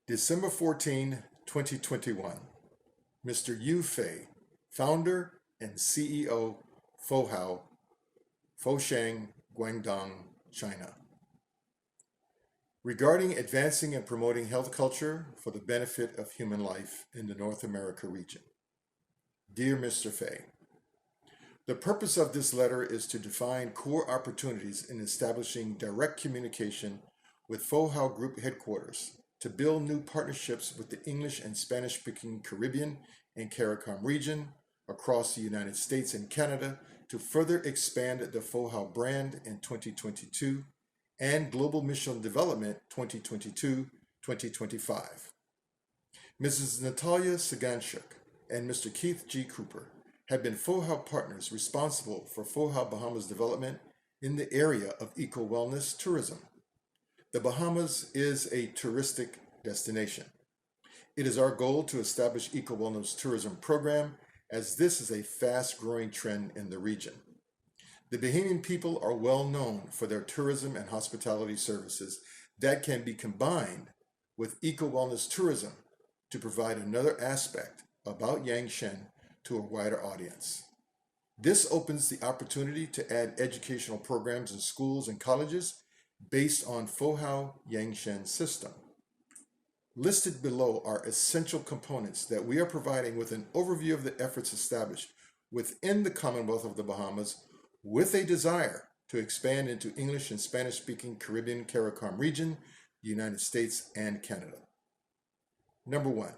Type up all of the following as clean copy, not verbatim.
December 14, 2021. Mr. Yu Fei, founder and CEO, Fohow, Foshan, Guangdong, China. Regarding advancing and promoting health culture for the benefit of human life in the North America region. Dear Mr. Fei, the purpose of this letter is to define core opportunities in establishing direct communication with FOHOW Group Headquarters to build new partnerships with the English and Spanish-speaking Caribbean and Caricom region across the United States and Canada to further expand the FOHOW brand in 2022 and Global Mission Development 2022-2025. Mrs. Natalia Siganchuk and Mr. Keith G. Cooper have been FOHOW partners responsible for FOHOW Bahamas development in the area of eco-wellness tourism. The Bahamas is a touristic destination. It is our goal to establish eco-wellness tourism program as this is a fast-growing trend in the region. The Bahamian people are well known for their tourism and hospitality services that can be combined with eco-wellness tourism to provide another aspect about Yang-Shen to a wider audience. This opens the opportunity to add educational programs in schools and colleges based on Fohow Yang-Shen System. Listed below are essential components that we are providing with an overview of the efforts established within the Commonwealth of the Bahamas with a desire to expand into English and Spanish-speaking Caribbean CARICOM region, the United States, and Canada. Number 1,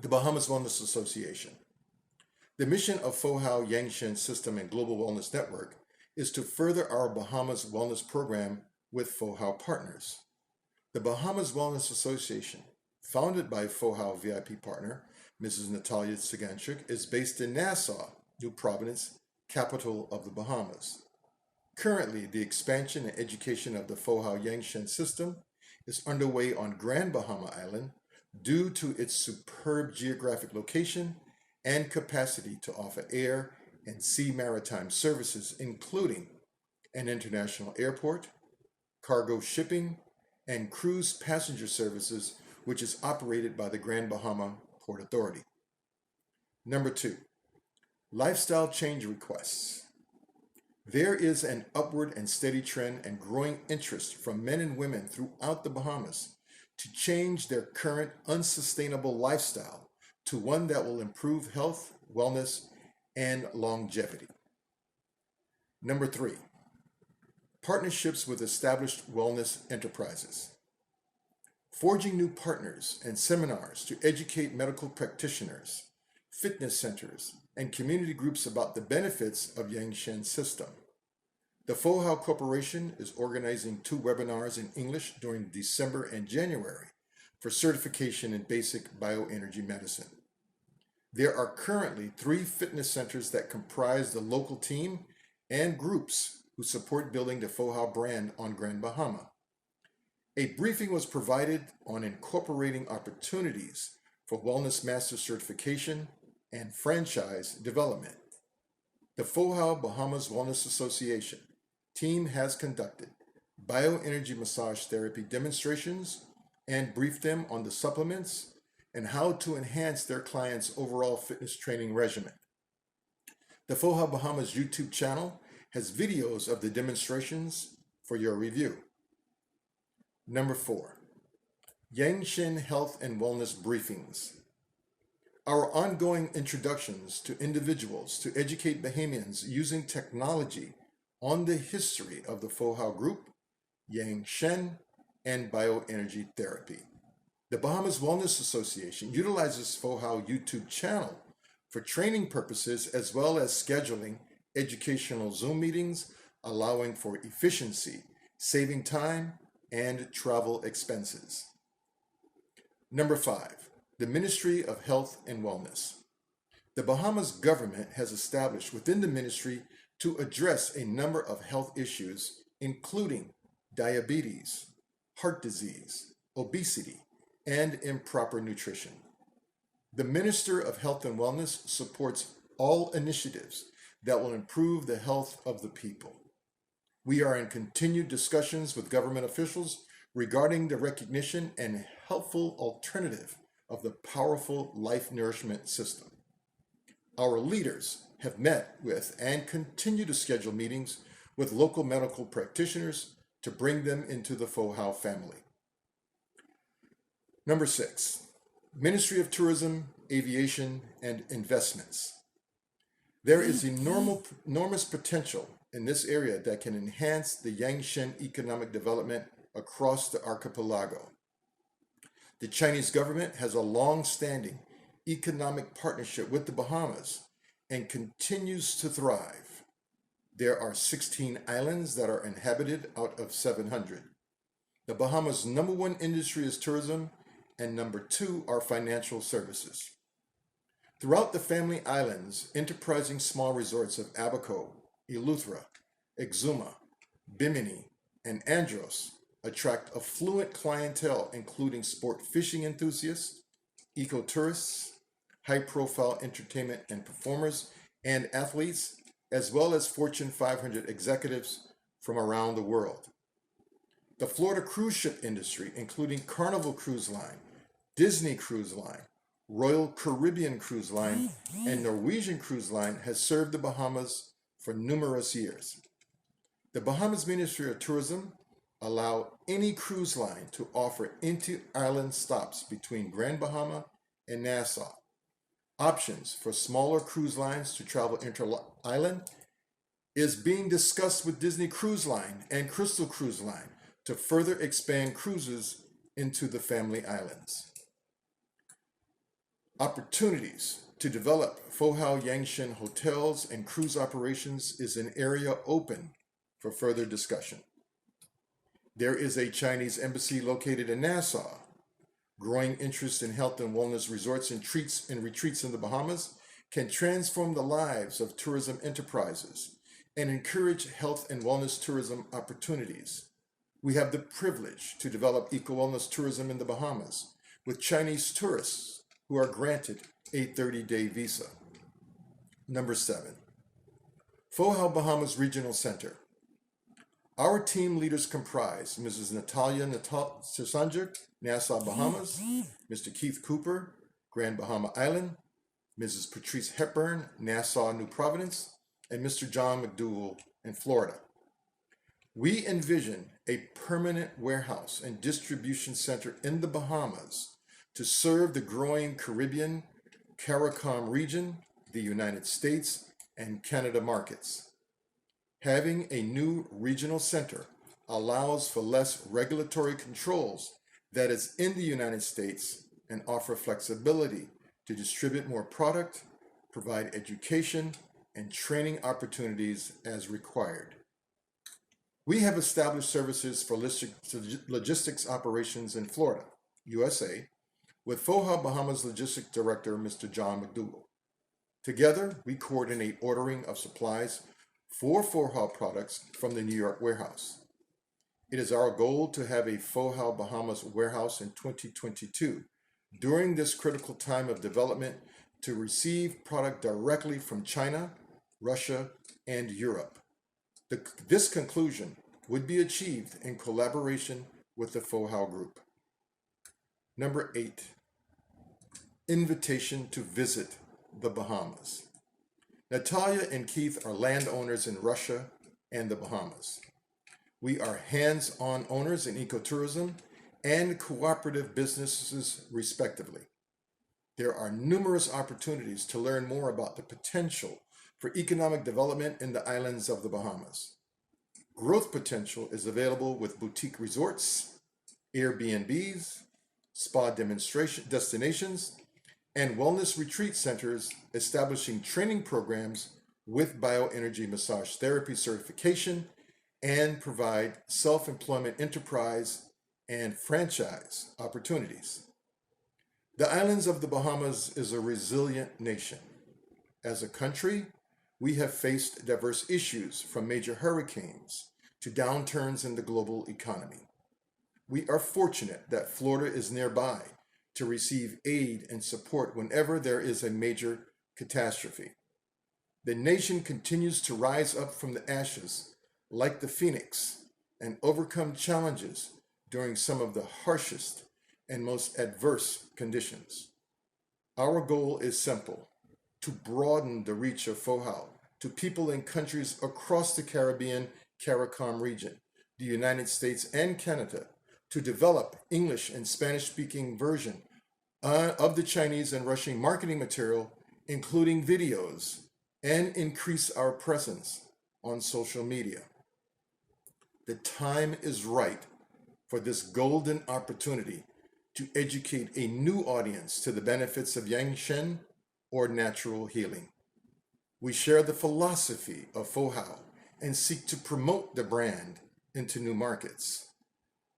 the Bahamas Wellness Association. The mission of Fohow Yang-Shen System and Global Wellness Network is to further our Bahamas Wellness Program with FOHOW partners. The Bahamas Wellness Association, founded by FOHOW VIP partner, Mrs. Natalia Siganchuk, is based in Nassau, New Providence, capital of the Bahamas. Currently, the expansion and education of the Fohow Yang-Shen System is underway on Grand Bahama Island due to its superb geographic location and capacity to offer air and sea maritime services, including an international airport, cargo shipping, and cruise passenger services, which is operated by the Grand Bahama Port Authority. Number 2, lifestyle change requests. There is an upward and steady trend and growing interest from men and women throughout the Bahamas to change their current unsustainable lifestyle to one that will improve health, wellness, and longevity. Number 3, partnerships with established wellness enterprises. Forging new partners and seminars to educate medical practitioners, fitness centers, and community groups about the benefits of Yang-Shen System. The FOHOW Corporation is organizing 2 webinars in English during December and January for certification in basic bioenergy medicine. There are currently 3 fitness centers that comprise the local team and groups who support building the FOHOW brand on Grand Bahama. A briefing was provided on incorporating opportunities for Wellness Master Certification and franchise development. The FOHOW Bahamas Wellness Association team has conducted bioenergy massage therapy demonstrations and briefed them on the supplements and how to enhance their clients' overall fitness training regimen. The FOHOW Bahamas YouTube channel has videos of the demonstrations for your review. Number 4, Yang-Shen Health and Wellness Briefings. Our ongoing introductions to individuals to educate Bahamians using technology on the history of the FOHOW Group, Yang-Shen, and bioenergy therapy. The Bahamas Wellness Association utilizes FOHOW YouTube channel for training purposes as well as scheduling educational Zoom meetings, allowing for efficiency, saving time, and travel expenses. Number 5, the Ministry of Health and Wellness. The Bahamas government has established within the ministry to address a number of health issues, including diabetes, heart disease, obesity, and improper nutrition. The Minister of Health and Wellness supports all initiatives that will improve the health of the people. We are in continued discussions with government officials regarding the recognition and helpful alternative of the powerful life nourishment system. Our leaders have met with and continue to schedule meetings with local medical practitioners to bring them into the FOHOW family. Number 6, Ministry of Tourism, Aviation, and Investments. There is enormous potential in this area that can enhance the Yang-Shen economic development across the archipelago. The Chinese government has a long-standing economic partnership with the Bahamas and continues to thrive. There are 16 islands that are inhabited out of 700. The Bahamas' number 1 industry is tourism, and number 2 are financial services. Throughout the Family Islands, enterprising small resorts of Abaco, Eleuthera, Exuma, Bimini, and Andros attract affluent clientele including sport fishing enthusiasts, ecotourists, high-profile entertainment and performers, and athletes, as well as Fortune 500 executives from around the world. The Florida cruise ship industry, including Carnival Cruise Line, Disney Cruise Line, Royal Caribbean Cruise Line, and Norwegian Cruise Line, has served the Bahamas for numerous years. The Bahamas Ministry of Tourism allow any cruise line to offer inter-island stops between Grand Bahama and Nassau. Options for smaller cruise lines to travel inter-island is being discussed with Disney Cruise Line and Crystal Cruise Line to further expand cruises into the Family Islands. Opportunities to develop Fohow Yang-Shen hotels and cruise operations is an area open for further discussion. There is a Chinese embassy located in Nassau. Growing interest in health and wellness resorts and retreats in the Bahamas can transform the lives of tourism enterprises and encourage health and wellness tourism opportunities. We have the privilege to develop eco-wellness tourism in the Bahamas with Chinese tourists who are granted a 30-day visa. Number 7, FOHOW Bahamas Regional Center. Our team leaders comprise Mrs. Natalia Sasanjuk, Nassau, Bahamas, Mr. Keith Cooper, Grand Bahama Island, Mrs. Patrice Hepburn, Nassau, New Providence, and Mr. John McDougall in Florida. We envision a permanent warehouse and distribution center in the Bahamas to serve the growing Caribbean, Caricom region, the United States, and Canada markets. Having a new regional center allows for less regulatory controls that is in the United States and offer flexibility to distribute more product, provide education, and training opportunities as required. We have established services for logistics operations in Florida, USA, with FOHOW Bahamas Logistics Director, Mr. John McDougall. Together, we coordinate ordering of supplies for FOHOW products from the New York warehouse. It is our goal to have a FOHOW Bahamas warehouse in 2022, during this critical time of development, to receive product directly from China, Russia, and Europe. This conclusion would be achieved in collaboration with the FOHOW Group. Number 8, invitation to visit the Bahamas. Natalia and Keith are landowners in Russia and the Bahamas. We are hands-on owners in ecotourism and cooperative businesses, respectively. There are numerous opportunities to learn more about the potential for economic development in the islands of the Bahamas. Growth potential is available with boutique resorts, Airbnbs, spa destinations, and wellness retreat centers, establishing training programs with bioenergy massage therapy certification, and provide self-employment enterprise and franchise opportunities. The islands of the Bahamas is a resilient nation. As a country, we have faced diverse issues from major hurricanes to downturns in the global economy. We are fortunate that Florida is nearby to receive aid and support whenever there is a major catastrophe. The nation continues to rise up from the ashes like the phoenix and overcome challenges during some of the harshest and most adverse conditions. Our goal is simple: to broaden the reach of FOHOW to people in countries across the Caribbean, Caricom region, the United States, and Canada, to develop English and Spanish-speaking version of the Chinese and Russian marketing material, including videos, and increase our presence on social media. The time is right for this golden opportunity to educate a new audience to the benefits of Yang-Shen or natural healing. We share the philosophy of FOHOW and seek to promote the brand into new markets.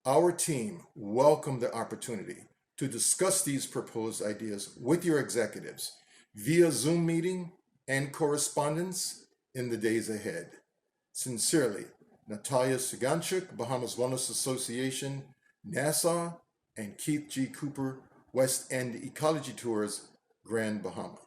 Our team welcomed the opportunity to discuss these proposed ideas with your executives via Zoom meeting and correspondence in the days ahead. Sincerely, Natalia Siganchuk, Bahamas Wellness Association, Nassau, and Keith G. Cooper, West End Ecology Tours, Grand Bahama.